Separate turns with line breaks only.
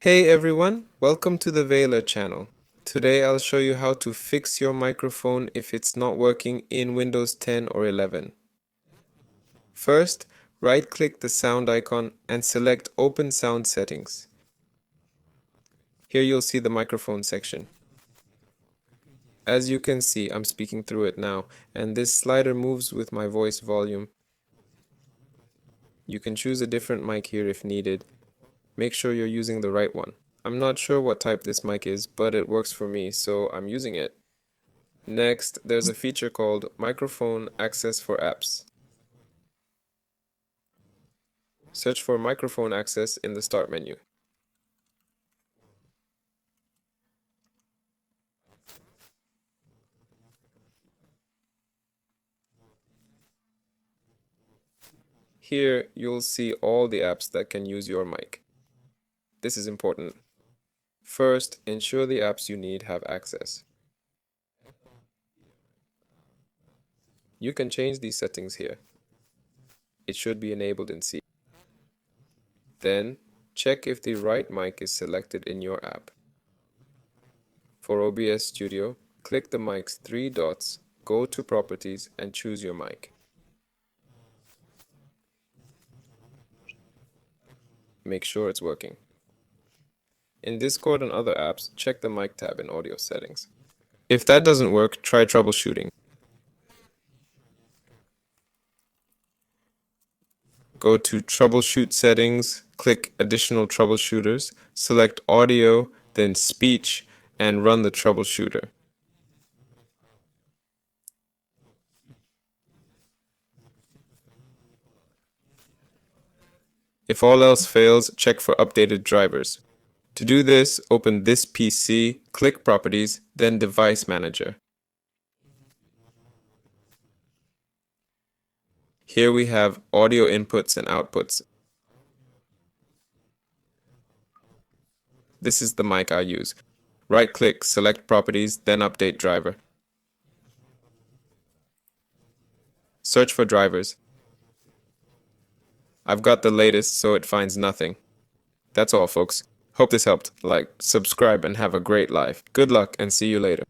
Hey everyone, welcome to the Vela channel. Today I'll show you how to fix your microphone if it's not working in Windows 10 or 11. First, right-click the sound icon and select Open Sound Settings. Here you'll see the microphone section. As you can see, I'm speaking through it now, and this slider moves with my voice volume. You can choose a different mic here if needed. Make sure you're using the right one. I'm not sure what type this mic is, but it works for me, so I'm using it. Next, there's a feature called Microphone Access for Apps. Search for Microphone Access in the Start menu. Here, you'll see all the apps that can use your mic. This is important. First, ensure the apps you need have access. You can change these settings here. It should be enabled in C. Then, check if the right mic is selected in your app. For OBS Studio, click the mic's three dots, go to Properties, and choose your mic. Make sure it's working. In Discord and other apps, check the mic tab in Audio Settings. If that doesn't work, try troubleshooting. Go to Troubleshoot Settings, click Additional Troubleshooters, select Audio, then Speech, and run the troubleshooter. If all else fails, check for updated drivers. To do this, open this PC, click Properties, then Device Manager. Here we have audio inputs and outputs. This is the mic I use. Right-click, select Properties, then Update Driver. Search for drivers. I've got the latest, so it finds nothing. That's all, folks. Hope this helped. Like, subscribe, and have a great life. Good luck, and see you later.